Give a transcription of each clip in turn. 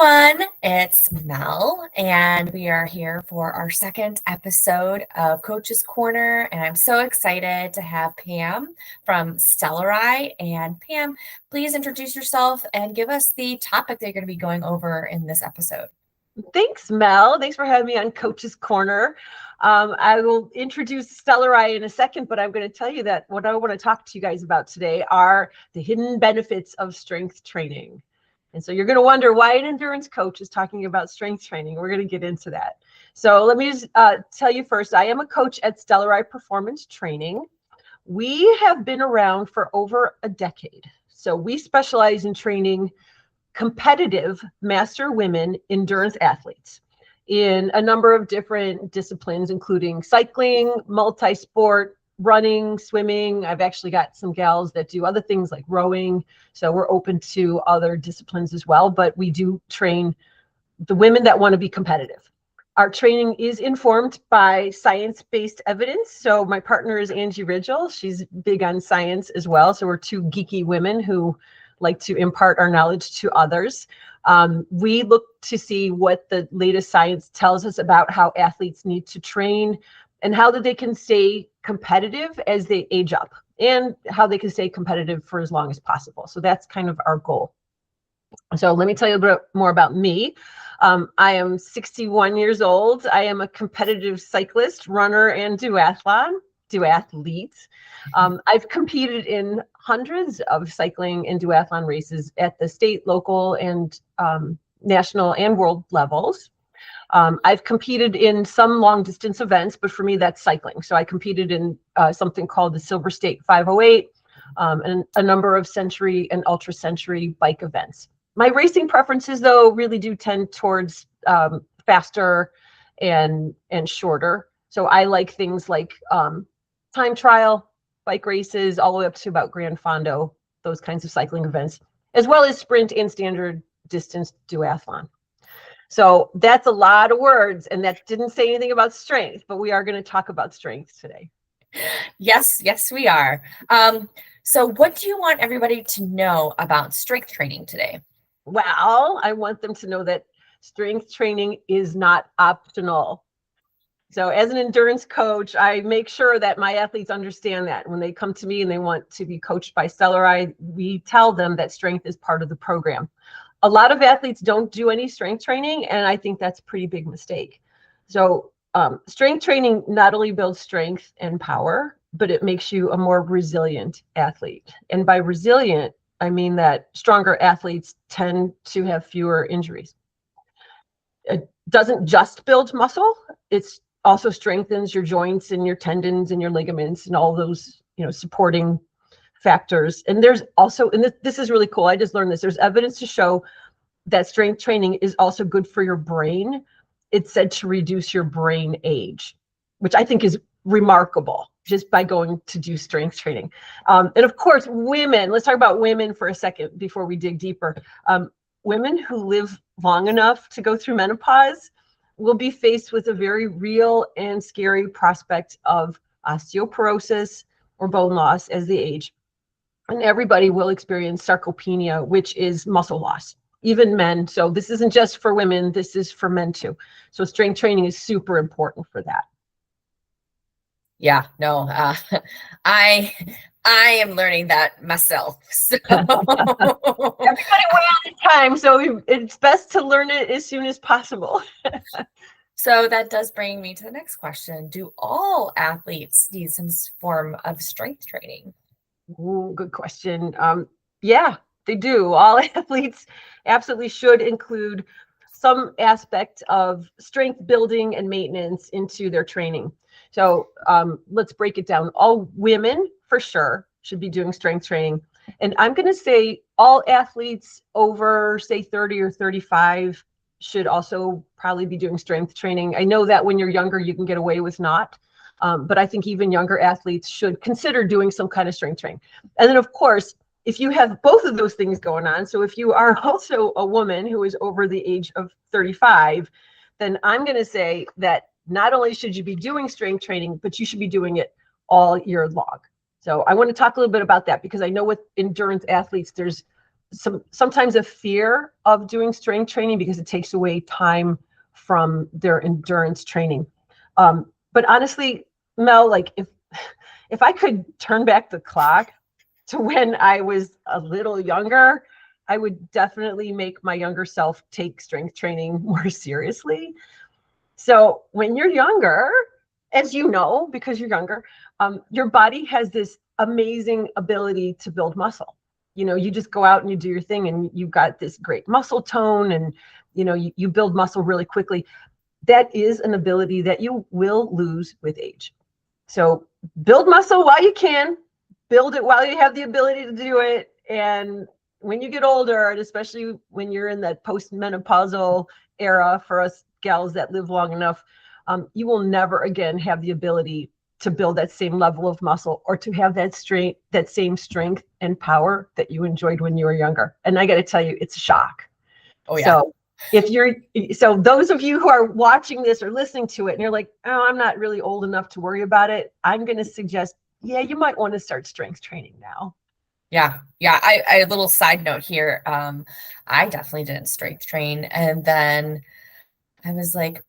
everyone, it's Mel, and we are here for our second episode of Coach's Corner, and I'm so excited to have Pam from Stelleri. And Pam, please introduce yourself and give us the topic that you're going to be going over in this episode. Thanks, Mel. Thanks for having me on Coach's Corner. I will introduce Stelleri in a second, but I'm going to tell you that what I want to talk to you guys about today are the hidden benefits of strength training. And so you're going to wonder why an endurance coach is talking about strength training. We're going to get into that. So let me just tell you first, I am a coach at Stelleri Performance Training. We have been around for over a decade. So we specialize in training competitive master women endurance athletes in a number of different disciplines, including cycling, multi-sport, running, swimming. I've actually got some gals that do other things like rowing. So we're open to other disciplines as well, but we do train the women that want to be competitive. Our training is informed by science-based evidence. So my partner is Angie Ridgel. She's big on science as well. So we're two geeky women who like to impart our knowledge to others. We look to see what the latest science tells us about how athletes need to train and how that they can stay competitive as they age up and how they can stay competitive for as long as possible. So that's kind of our goal. So let me tell you a bit more about me. I am 61 years old. I am a competitive cyclist, runner, and duathlete. I've competed in hundreds of cycling and duathlon races at the state, local, and national and world levels. I've competed in some long distance events, but for me, that's cycling. So I competed in something called the Silver State 508 and a number of century and ultra century bike events. My racing preferences, though, really do tend towards faster and shorter. So I like things like time trial, bike races, all the way up to about Grand Fondo, those kinds of cycling events, as well as sprint and standard distance duathlon. So that's a lot of words, and that didn't say anything about strength, but we are going to talk about strength today. Yes, we are. So what do you want everybody to know about strength training today? Well, I want them to know that strength training is not optional. So as an endurance coach, I make sure that my athletes understand that when they come to me and they want to be coached by Stelleri, we tell them that strength is part of the program. A lot of athletes don't do any strength training, and I think that's a pretty big mistake. So strength training not only builds strength and power, but it makes you a more resilient athlete. And by resilient, I mean that stronger athletes tend to have fewer injuries. It doesn't just build muscle, it's also strengthens your joints and your tendons and your ligaments and all those, supporting factors. And there's also, and this is really cool, I just learned this, there's evidence to show that strength training is also good for your brain. It's said to reduce your brain age, which I think is remarkable just by going to do strength training. And of course, women, let's talk about women for a second before we dig deeper. Women who live long enough to go through menopause will be faced with a very real and scary prospect of osteoporosis or bone loss as they age. And everybody will experience sarcopenia, which is muscle loss, even men. So this isn't just for women, this is for men too. So strength training is super important for that. Yeah, no, I am learning that myself. So. Everybody way out of time, so it's best to learn it as soon as possible. So that does bring me to the next question. Do all athletes need some form of strength training? Ooh, good question. Yeah, they do. All athletes absolutely should include some aspect of strength building and maintenance into their training. So let's break it down. All women, for sure, should be doing strength training. And I'm going to say all athletes over, say, 30 or 35 should also probably be doing strength training. I know that when you're younger, you can get away with not. But I think even younger athletes should consider doing some kind of strength training. And then, of course, if you have both of those things going on, so if you are also a woman who is over the age of 35, then I'm going to say that not only should you be doing strength training, but you should be doing it all year long. So I want to talk a little bit about that because I know with endurance athletes, there's sometimes a fear of doing strength training because it takes away time from their endurance training. But honestly, Mel, like if I could turn back the clock to when I was a little younger, I would definitely make my younger self take strength training more seriously. So when you're younger, as you know, because you're younger, your body has this amazing ability to build muscle. You just go out and you do your thing and you've got this great muscle tone, and you build muscle really quickly. That is an ability that you will lose with age. So build muscle while you can, build it while you have the ability to do it. And when you get older, and especially when you're in that postmenopausal era for us gals that live long enough, you will never again have the ability to build that same level of muscle or to have that same strength and power that you enjoyed when you were younger. And I got to tell you, it's a shock. Oh, yeah. So those of you who are watching this or listening to it and you're like, oh, I'm not really old enough to worry about it, I'm going to suggest, yeah, you might want to start strength training now. Yeah. I a little side note here. I definitely didn't strength train. And then I was like,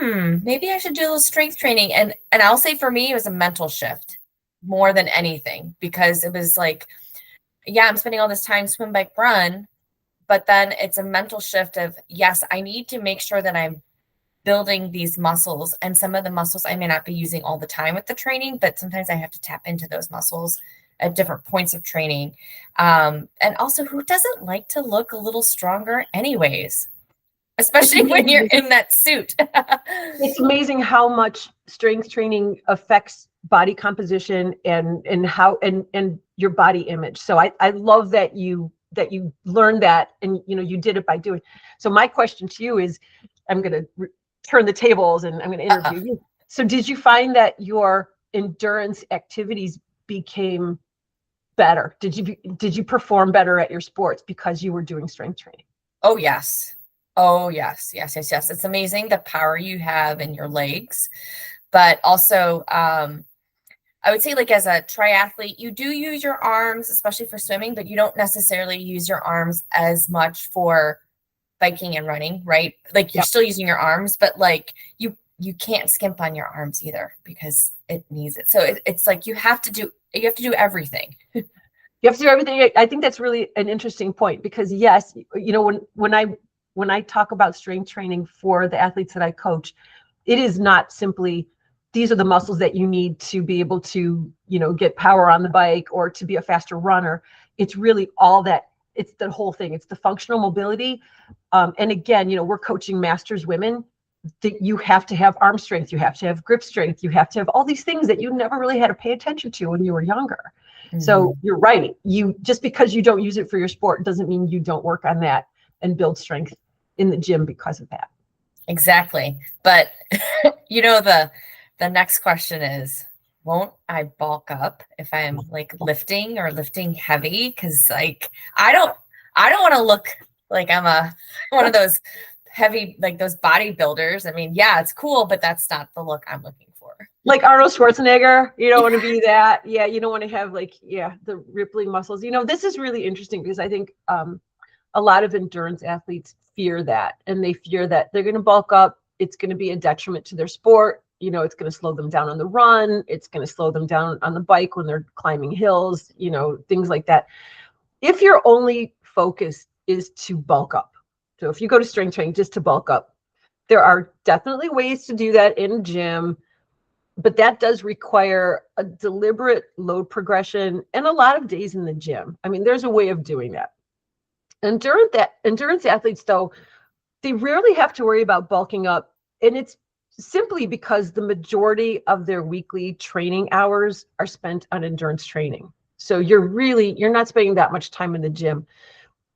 maybe I should do a little strength training. And I'll say for me, it was a mental shift more than anything, because it was like, yeah, I'm spending all this time swim, bike, run, but then it's a mental shift of, yes, I need to make sure that I'm building these muscles, and some of the muscles I may not be using all the time with the training, but sometimes I have to tap into those muscles at different points of training. And also, who doesn't like to look a little stronger anyways? Especially when you're in that suit. It's amazing how much strength training affects body composition and how and your body image. So I love that you learned that, and you did it by doing. So my question to you is, I'm going to turn the tables and I'm going to interview you. So did you find that your endurance activities became better? Did you perform better at your sports because you were doing strength training? Oh, yes. It's amazing the power you have in your legs, but also, I would say, like, as a triathlete, you do use your arms, especially for swimming, but you don't necessarily use your arms as much for biking and running, right? Like, you're still using your arms, but like you can't skimp on your arms either because it needs it. So it's like you have to do everything. You have to do everything. I think that's really an interesting point, because yes, when I talk about strength training for the athletes that I coach, it is not simply these are the muscles that you need to be able to, get power on the bike or to be a faster runner. It's really all that. It's the whole thing. It's the functional mobility. And again, we're coaching masters women. You have to have arm strength. You have to have grip strength. You have to have all these things that you never really had to pay attention to when you were younger. Mm-hmm. So you're right. Just because you don't use it for your sport doesn't mean you don't work on that and build strength in the gym because of that. Exactly. But the next question is, won't I bulk up if I'm like lifting heavy? Because like I don't want to look like I'm one of those heavy, like those bodybuilders. I mean, yeah, it's cool, but that's not the look I'm looking for. Like Arnold Schwarzenegger, you don't want to be that. Yeah, you don't want to have the rippling muscles. This is really interesting because I think a lot of endurance athletes fear that, and they fear that they're going to bulk up. It's going to be a detriment to their sport. It's going to slow them down on the run. It's going to slow them down on the bike when they're climbing hills, things like that. If your only focus is to bulk up, so if you go to strength training just to bulk up, there are definitely ways to do that in gym, but that does require a deliberate load progression and a lot of days in the gym. I mean, there's a way of doing that. Endurance athletes, though, they rarely have to worry about bulking up, and it's simply because the majority of their weekly training hours are spent on endurance training. So you're not spending that much time in the gym.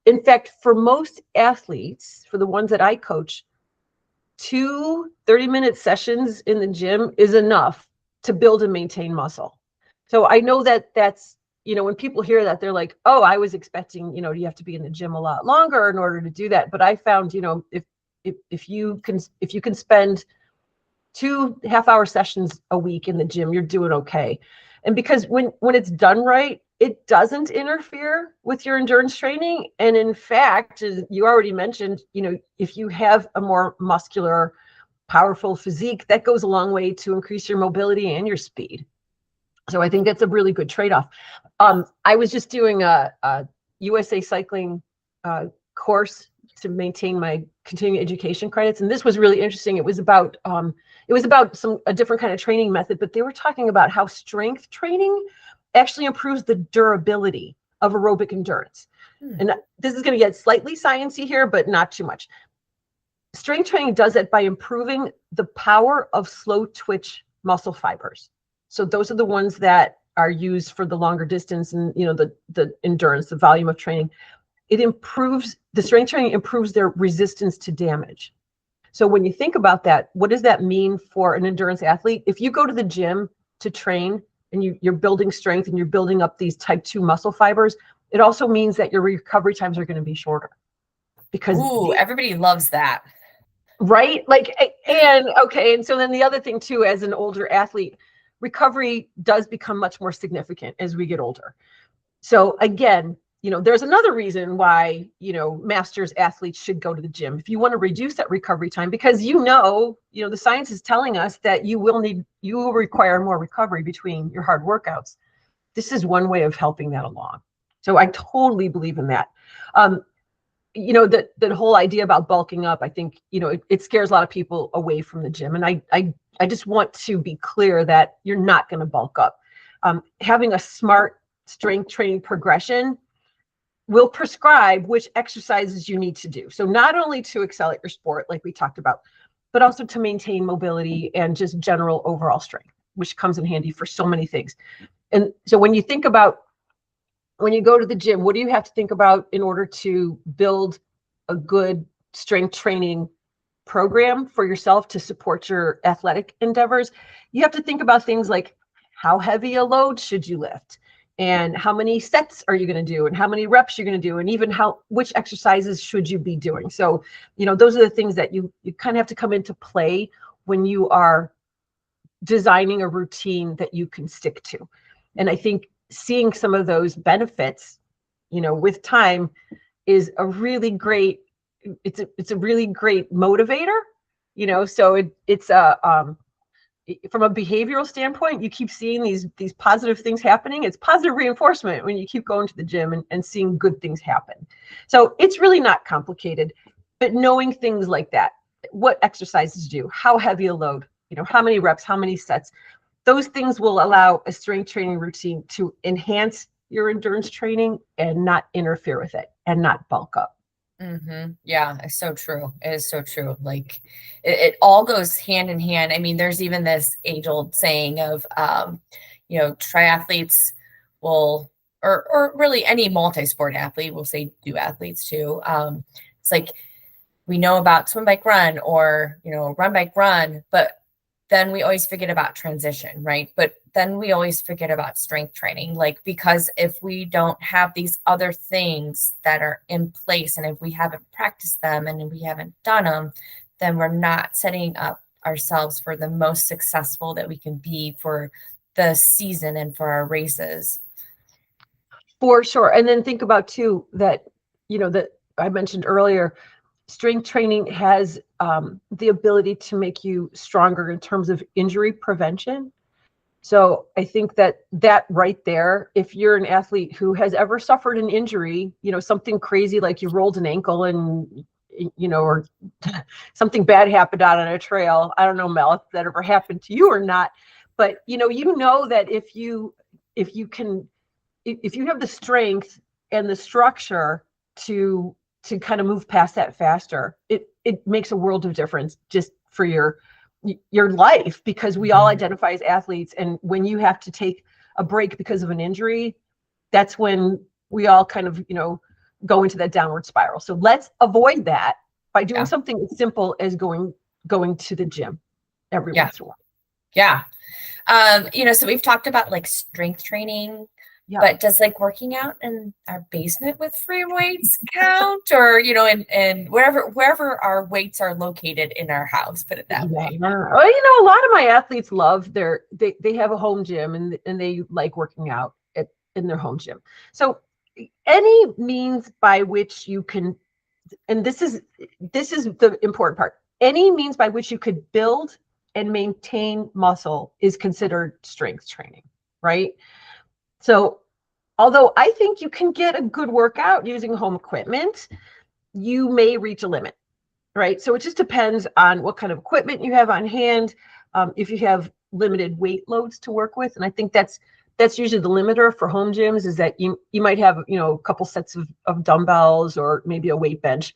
In fact, for most athletes, for the ones that I coach, 2 30-minute sessions in the gym is enough to build and maintain muscle. So I know that's, when people hear that, they're like, oh, I was expecting, you have to be in the gym a lot longer in order to do that. But I found, if you can spend 2 half-hour sessions a week in the gym, you're doing okay. And because when it's done right, it doesn't interfere with your endurance training. And in fact, as you already mentioned, if you have a more muscular, powerful physique, that goes a long way to increase your mobility and your speed. So I think that's a really good trade-off. I was just doing a USA Cycling course to maintain my continuing education credits, and this was really interesting. It was about a different kind of training method, but they were talking about how strength training actually improves the durability of aerobic endurance. And this is going to get slightly sciencey here, but not too much. Strength training does it by improving the power of slow twitch muscle fibers. So those are the ones that are used for the longer distance and the endurance, the volume of training. The strength training improves their resistance to damage. So when you think about that, what does that mean for an endurance athlete? If you go to the gym to train and you're building strength and you're building up these type 2 muscle fibers, it also means that your recovery times are going to be shorter. Because everybody loves that. Right? And so then the other thing too, as an older athlete, recovery does become much more significant as we get older. So again, there's another reason why, masters athletes should go to the gym. If you want to reduce that recovery time, because the science is telling us that you will require more recovery between your hard workouts. This is one way of helping that along. So I totally believe in that. The whole idea about bulking up, I think, it scares a lot of people away from the gym. And I just want to be clear that you're not going to bulk up. Having a smart strength training progression will prescribe which exercises you need to do. So not only to excel at your sport, like we talked about, but also to maintain mobility and just general overall strength, which comes in handy for so many things. And so when you go to the gym, what do you have to think about in order to build a good strength training program for yourself to support your athletic endeavors? You have to think about things like, how heavy a load should you lift? And how many sets are you going to do? And how many reps you're going to do? And even which exercises should you be doing? So, those are the things that you kind of have to come into play when you are designing a routine that you can stick to. And I think seeing some of those benefits, with time is a really great, it's a really great motivator, so it's from a behavioral standpoint, you keep seeing these positive things happening. It's positive reinforcement when you keep going to the gym and seeing good things happen. So it's really not complicated, but knowing things like that, what exercises do, how heavy a load, how many reps, how many sets, those things will allow a strength training routine to enhance your endurance training and not interfere with it and not bulk up. Yeah, it's so true. It is so true. Like it all goes hand in hand. I mean, there's even this age-old saying of, triathletes will, or really any multi-sport athlete, we'll say do athletes too. It's like we know about swim, bike, run, or run, bike, run, but then we always forget about transition, right? But then we always forget about strength training, because if we don't have these other things that are in place, and if we haven't practiced them and if we haven't done them, then we're not setting up ourselves for the most successful that we can be for the season and for our races. For sure. And then think about too, that I mentioned earlier, strength training has the ability to make you stronger in terms of injury prevention. So I think that right there, if you're an athlete who has ever suffered an injury, something crazy like you rolled an ankle and, or something bad happened out on a trail. I don't know, Mel, if that ever happened to you or not, but that if you have the strength and the structure to kind of move past that faster, it makes a world of difference just for your life, because we all identify as athletes. And when you have to take a break because of an injury, that's when we all kind of, go into that downward spiral. So let's avoid that by doing something as simple as going to the gym every once in a while. Yeah. So we've talked about strength training. Yeah. But does working out in our basement with free weights count, or and wherever our weights are located in our house, put it that way? Well, a lot of my athletes love they have a home gym and they like working out in their home gym. So any means by which you can, and this is the important part, any means by which you could build and maintain muscle is considered strength training, right? So although I think you can get a good workout using home equipment, you may reach a limit, right? So it just depends on what kind of equipment you have on hand, if you have limited weight loads to work with. And I think that's usually the limiter for home gyms, is that you might have, a couple sets of dumbbells or maybe a weight bench,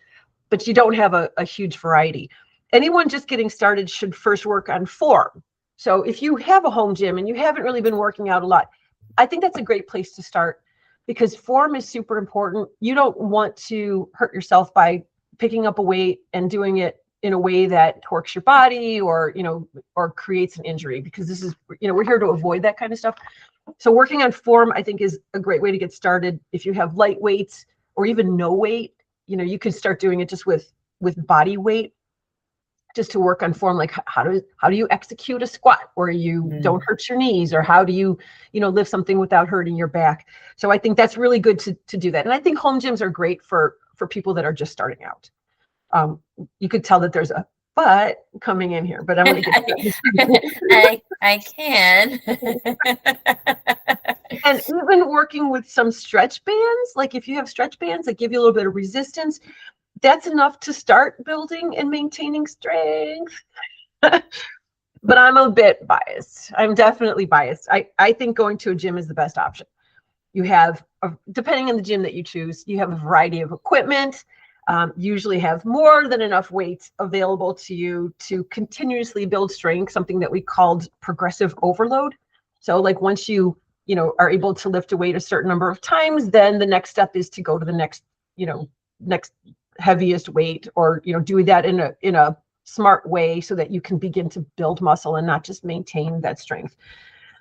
but you don't have a huge variety. Anyone just getting started should first work on form. So if you have a home gym and you haven't really been working out a lot, I think that's a great place to start, because form is super important. You don't want to hurt yourself by picking up a weight and doing it in a way that torques your body or creates an injury, because this is, we're here to avoid that kind of stuff. So working on form, I think, is a great way to get started. If you have light weights or even no weight, you can start doing it just with body weight, just to work on form, like how do you execute a squat where you don't hurt your knees, or how do you lift something without hurting your back. So I think that's really good to do that. And I think home gyms are great for people that are just starting out. You could tell that there's a but coming in here, but I'm going to get I can. And even working with some stretch bands, like if you have stretch bands that give you a little bit of resistance, that's enough to start building and maintaining strength. But I'm a bit biased. I'm definitely biased. I think going to a gym is the best option. You have, depending on the gym that you choose, you have a variety of equipment, usually have more than enough weights available to you to continuously build strength, something that we called progressive overload. So like once you are able to lift a weight a certain number of times, then the next step is to go to the next heaviest weight, or do that in a smart way so that you can begin to build muscle and not just maintain that strength.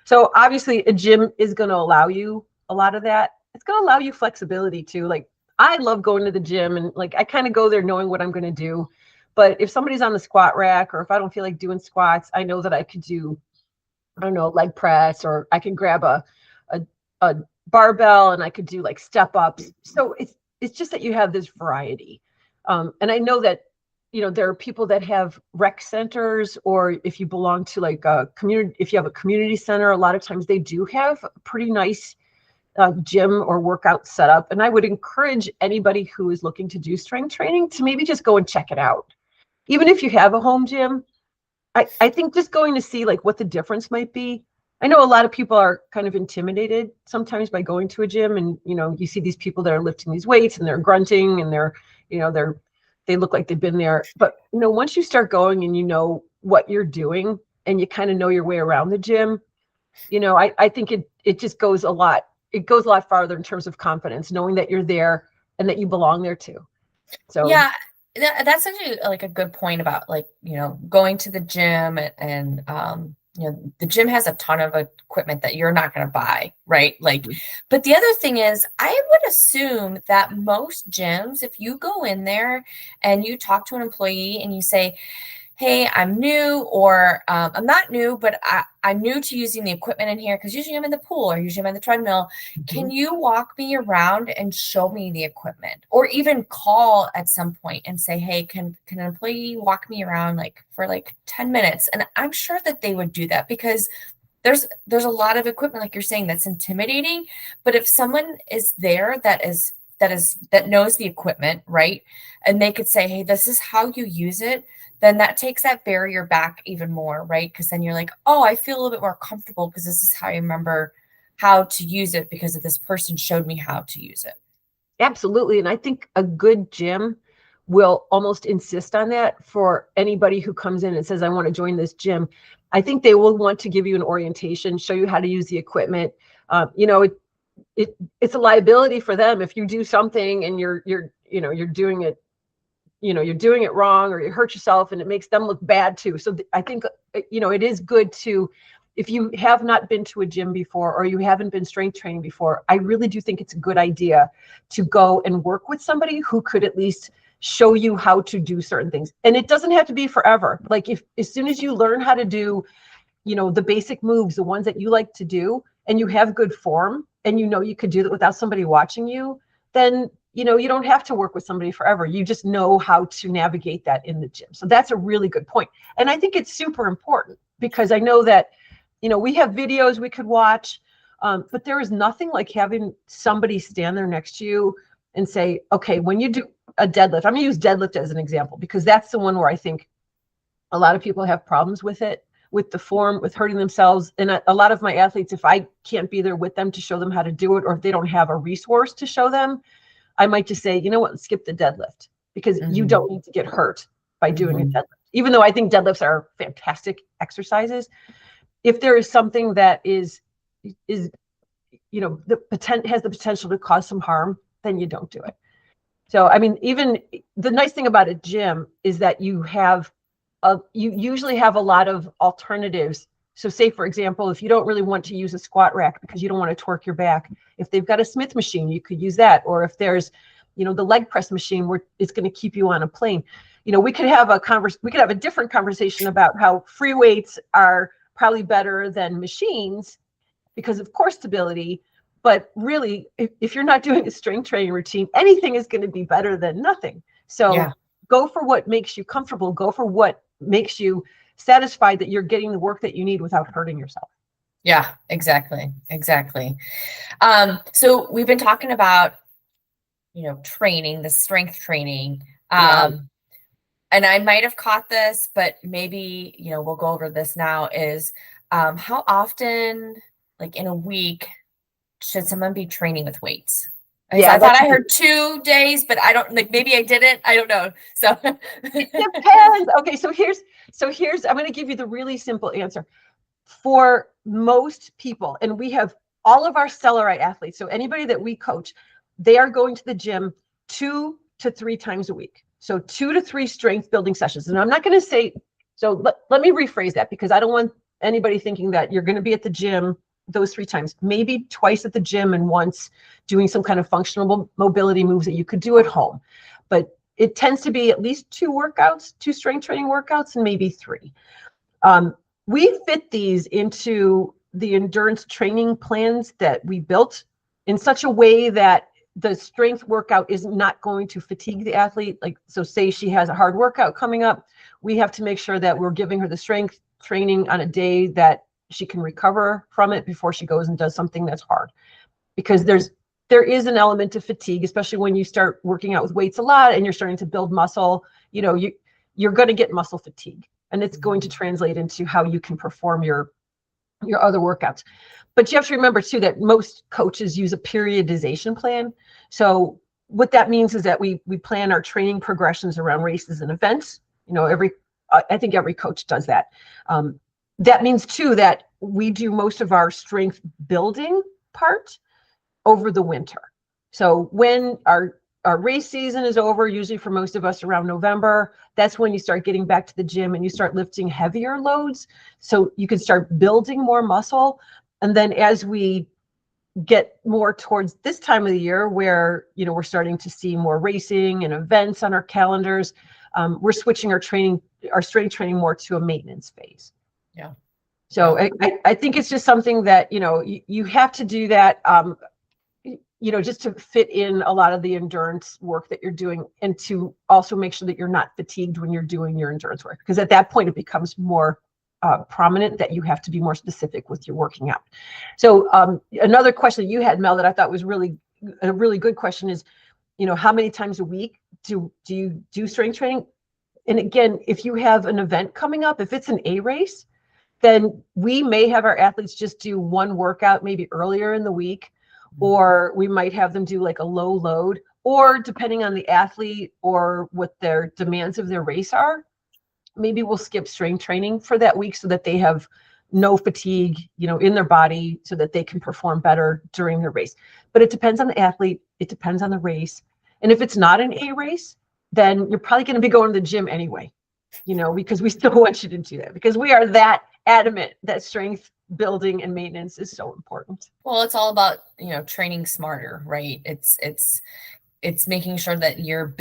So obviously a gym is going to allow you a lot of that. It's going to allow you flexibility too. Like I love going to the gym, and like I kind of go there knowing what I'm going to do. But if somebody's on the squat rack, or if I don't feel like doing squats, I know that I could do, I don't know, leg press, or I can grab a barbell and I could do like step ups. So it's just that you have this variety. And I know that, there are people that have rec centers, or if you belong to like a community, if you have a community center, a lot of times they do have a pretty nice gym or workout setup. And I would encourage anybody who is looking to do strength training to maybe just go and check it out. Even if you have a home gym, I think just going to see like what the difference might be. I know a lot of people are kind of intimidated sometimes by going to a gym, and you see these people that are lifting these weights and they're grunting and they look like they've been there. But once you start going and you know what you're doing and you kind of know your way around the gym, I think it just goes a lot. It goes a lot farther in terms of confidence, knowing that you're there and that you belong there too. So yeah, that's actually like a good point about like going to the gym, and the gym has a ton of equipment that you're not going to buy, right? Like, but the other thing is, I would assume that most gyms, if you go in there and you talk to an employee and you say, hey, I'm new, or I'm not new, but I'm new to using the equipment in here, because usually I'm in the pool or usually I'm in the treadmill. Can you walk me around and show me the equipment? Or even call at some point and say, hey, can an employee walk me around like for like 10 minutes? And I'm sure that they would do that, because there's a lot of equipment, like you're saying, that's intimidating. But if someone is there that knows the equipment, right, and they could say, hey, this is how you use it, then that takes that barrier back even more, right? Because then you're like, oh, I feel a little bit more comfortable because this is how I remember how to use it, because of this person showed me how to use it. Absolutely. And I think a good gym will almost insist on that for anybody who comes in and says, I want to join this gym. I think they will want to give you an orientation, show you how to use the equipment. It's a liability for them if you do something and you're doing it, you're doing it wrong, or you hurt yourself, and it makes them look bad too. So I think, it is good to, if you have not been to a gym before, or you haven't been strength training before, I really do think it's a good idea to go and work with somebody who could at least show you how to do certain things. And it doesn't have to be forever. Like as soon as you learn how to do, the basic moves, the ones that you like to do, and you have good form, and you could do that without somebody watching you, then you don't have to work with somebody forever. You just know how to navigate that in the gym. So that's a really good point. And I think it's super important because I know that, we have videos we could watch, but there is nothing like having somebody stand there next to you and say, okay, when you do a deadlift, I'm going to use deadlift as an example, because that's the one where I think a lot of people have problems with it, with the form, with hurting themselves. And a lot of my athletes, if I can't be there with them to show them how to do it, or if they don't have a resource to show them, I might just say, you know what, skip the deadlift, because you don't need to get hurt by doing a deadlift. Even though I think deadlifts are fantastic exercises, if there is something that has the potential to cause some harm, then you don't do it. So, I mean, even the nice thing about a gym is that you usually have a lot of alternatives. So say, for example, if you don't really want to use a squat rack because you don't want to torque your back, if they've got a Smith machine, you could use that. Or if there's, the leg press machine where it's going to keep you on a plane. We could have a different conversation about how free weights are probably better than machines because of core stability. But really, if you're not doing a strength training routine, anything is going to be better than nothing. So go for what makes you comfortable. Go for what makes you satisfied that you're getting the work that you need without hurting yourself. Yeah, exactly. So we've been talking about, training, the strength training. And I might have caught this, but maybe, we'll go over this now, is how often, like in a week, should someone be training with weights? I thought I heard 2 days, but I don't, maybe I didn't. I don't know. So it depends. Okay, so here's I'm going to give you the really simple answer. For most people, and we have all of our Stelleri athletes, so anybody that we coach, they are going to the gym 2 to 3 times a week. So 2 to 3 strength building sessions. And I'm not going to say, so let me rephrase that, because I don't want anybody thinking that you're going to be at the gym those 3 times, maybe twice at the gym and once doing some kind of functional mobility moves that you could do at home. But it tends to be at least 2 strength training workouts, and maybe 3. We fit these into the endurance training plans that we built in such a way that the strength workout is not going to fatigue the athlete. Like, so say she has a hard workout coming up, we have to make sure that we're giving her the strength training on a day that she can recover from it before she goes and does something that's hard. Because there is an element of fatigue, especially when you start working out with weights a lot and you're starting to build muscle. You're going to get muscle fatigue, and it's going to translate into how you can perform your other workouts. But you have to remember too that most coaches use a periodization plan. So what that means is that we plan our training progressions around races and events. I think every coach does that. That means too that we do most of our strength building part over the winter. So when our race season is over, usually for most of us around November, that's when you start getting back to the gym and you start lifting heavier loads. So you can start building more muscle. And then as we get more towards this time of the year where, we're starting to see more racing and events on our calendars, we're switching our strength training more to a maintenance phase. Yeah. So I think it's just something that, you have to do that, just to fit in a lot of the endurance work that you're doing, and to also make sure that you're not fatigued when you're doing your endurance work. Because at that point, it becomes more prominent that you have to be more specific with your working out. So another question you had, Mel, that I thought was a really good question is, how many times a week do you do strength training? And again, if you have an event coming up, if it's an A race, then we may have our athletes just do one workout maybe earlier in the week, or we might have them do like a low load, or depending on the athlete or what their demands of their race are, maybe we'll skip strength training for that week so that they have no fatigue, in their body, so that they can perform better during their race. But it depends on the athlete. It depends on the race. And if it's not an A race, then you're probably going to be going to the gym anyway, because we still want you to do that, because we are that adamant that strength building and maintenance is so important. Well, it's all about, training smarter, right? It's making sure that you're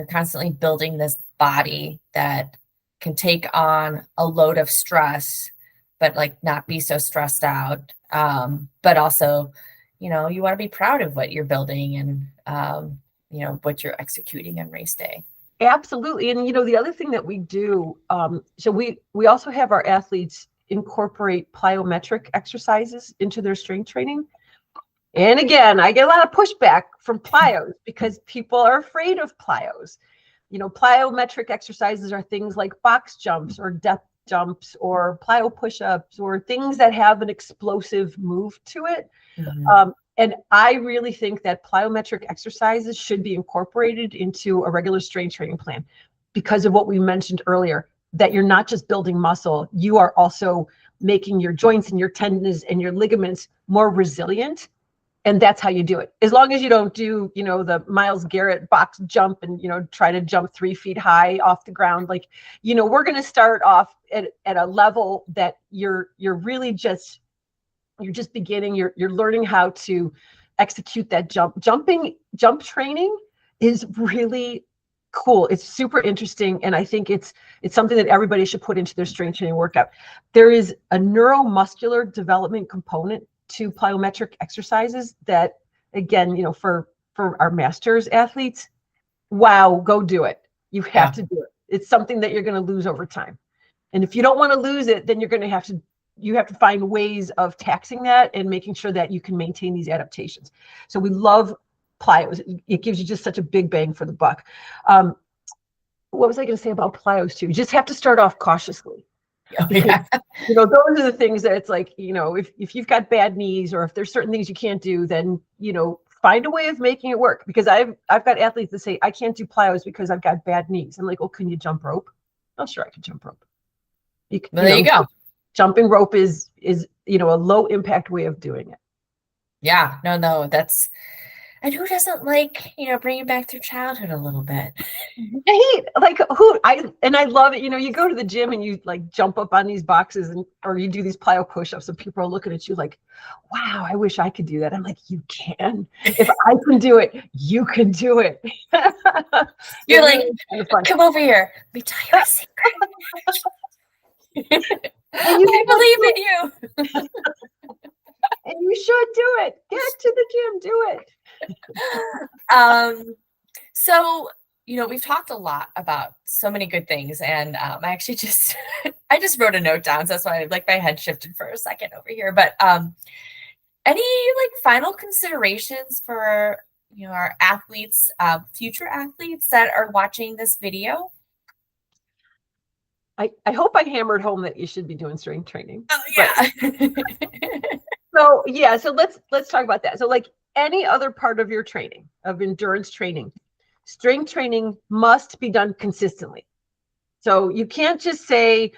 constantly building this body that can take on a load of stress, but like not be so stressed out. But also, you know, you want to be proud of what you're building and, you know, what you're executing on race day. Absolutely. And, you know, the other thing that we do, so we also have our athletes incorporate plyometric exercises into their strength training. And again, I get a lot of pushback from plyos because people are afraid of plyos. You know, plyometric exercises are things like box jumps or depth jumps or plyo push-ups or things that have an explosive move to it. Mm-hmm. And I really think that plyometric exercises should be incorporated into a regular strength training plan because of what we mentioned earlier, that you're not just building muscle, you are also making your joints and your tendons and your ligaments more resilient. And that's how you do it. As long as you don't do, you know, the Myles Garrett box jump and, you know, try to jump 3 feet high off the ground. Like, you know, we're going to start off at a level that you're really just, you're just beginning, you're learning how to execute that jump. Jump training is really cool. It's super interesting. And I think it's something that everybody should put into their strength training workout. There is a neuromuscular development component to plyometric exercises that, again, you know, for our masters athletes, wow, go do it. You have to do it. It's something that you're going to lose over time. And if you don't want to lose it, then you're going to have to find ways of taxing that and making sure that you can maintain these adaptations. So we love plyos. It gives you just such a big bang for the buck. What was I going to say about plyos too? You just have to start off cautiously. Because, you know, those are the things that it's like, you know, if you've got bad knees or if there's certain things you can't do, then, you know, find a way of making it work. Because I've got athletes that say, I can't do plyos because I've got bad knees. I'm like, well, can you jump rope? Oh, sure, I can jump rope. There you go. Jumping rope is, you know, a low impact way of doing it. Yeah, no, that's, and who doesn't like, you know, bringing back their childhood a little bit? I love it. You know, you go to the gym and you like jump up on these boxes or you do these plyo push-ups and people are looking at you like, wow, I wish I could do that. I'm like, you can. If I can do it, you can do it. You're like, come over here. Let me tell you a secret. I believe in you. And you should do it. Get to the gym, do it. So, you know, we've talked a lot about so many good things, and I actually just I just wrote a note down, so that's why like my head shifted for a second over here. But any like final considerations for, you know, our athletes, future athletes that are watching this video? I hope I hammered home that you should be doing strength training. Oh yeah. So let's talk about that. So like any other part of your training, of endurance training, strength training must be done consistently. So you can't just say,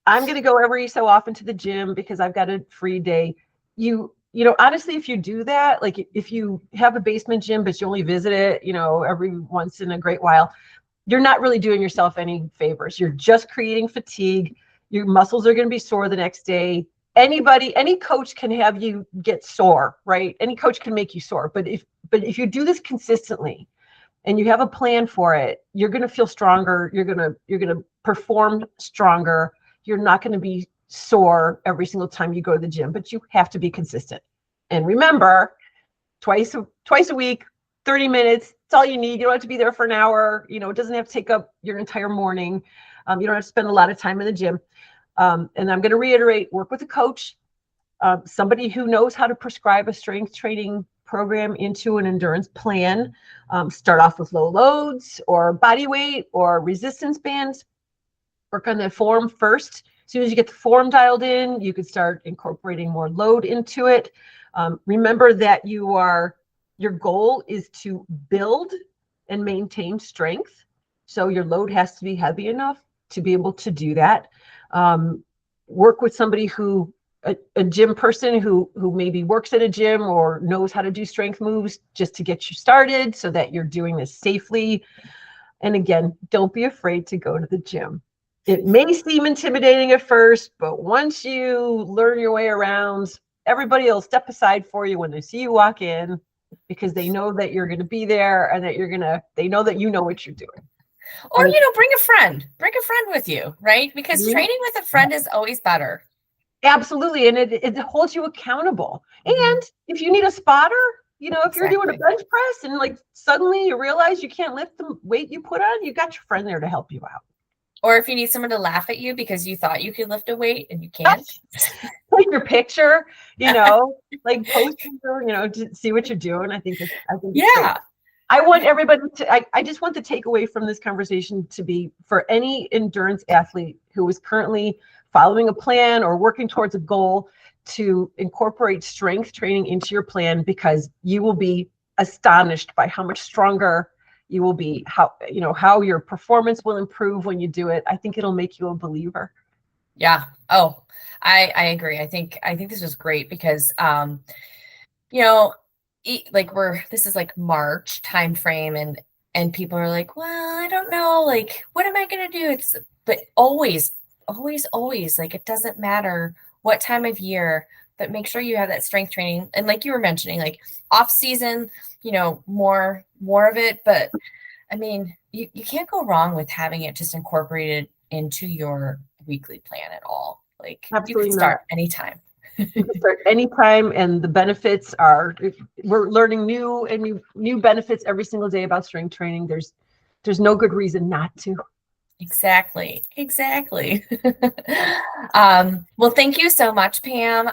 I'm going to go every so often to the gym because I've got a free day. You know, honestly, if you do that, like if you have a basement gym, but you only visit it, you know, every once in a great while, you're not really doing yourself any favors. You're just creating fatigue. Your muscles are going to be sore the next day. Any coach can have you get sore, right? Any coach can make you sore. But if you do this consistently and you have a plan for it, you're going to feel stronger. You're going to perform stronger. You're not going to be sore every single time you go to the gym, but you have to be consistent. And remember, twice a week, 30 minutes, it's all you need. You don't have to be there for an hour. You know, it doesn't have to take up your entire morning. You don't have to spend a lot of time in the gym. And I'm going to reiterate, work with a coach, somebody who knows how to prescribe a strength training program into an endurance plan. Start off with low loads or body weight or resistance bands. Work on that form first. As soon as you get the form dialed in, you could start incorporating more load into it. Remember that your goal is to build and maintain strength. So your load has to be heavy enough to be able to do that. Work with somebody a gym person who maybe works at a gym or knows how to do strength moves just to get you started so that you're doing this safely. And again, don't be afraid to go to the gym. It may seem intimidating at first, but once you learn your way around, everybody will step aside for you when they see you walk in because they know that you're going to be there and that they know that you know what you're doing. Or, you know, bring a friend with you, right? Because training with a friend is always better. Absolutely. And it holds you accountable. Mhm. And if you need a spotter, if you're doing a Exactly. bench press and like suddenly you realize you can't lift the weight you put on, you got your friend there to help you out. Or if you need someone to laugh at you because you thought you could lift a weight and you can't. Take your picture, like post, to see what you're doing. I think it's great. Yeah. I want everybody to, I just want the takeaway from this conversation to be for any endurance athlete who is currently following a plan or working towards a goal to incorporate strength training into your plan, because you will be astonished by how much stronger you will be, how your performance will improve when you do it. I think it'll make you a believer. Yeah. Oh, I agree. I think this is great because you know, like this is like March time frame and people are like, well, I don't know, like what am I gonna do? But always like it doesn't matter what time of year, but make sure you have that strength training. And like you were mentioning, like off season, more of it. But I mean, you can't go wrong with having it just incorporated into your weekly plan at all. Like you could Absolutely not. start anytime. You can start anytime, and the benefits are, we're learning new benefits every single day about strength training. There's no good reason not to. Exactly. Well, thank you so much, Pam.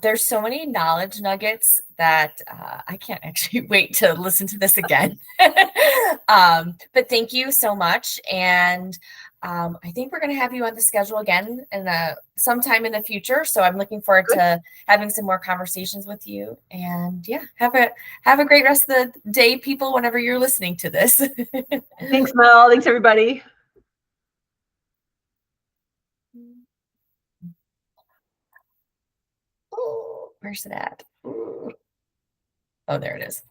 There's so many knowledge nuggets that I can't actually wait to listen to this again. But thank you so much. And I think we're going to have you on the schedule again in sometime in the future. So I'm looking forward Good. to having some more conversations with you. And yeah, have a great rest of the day, people, whenever you're listening to this. Thanks, Mel. Thanks, everybody. Oh, where's it at? Oh, there it is.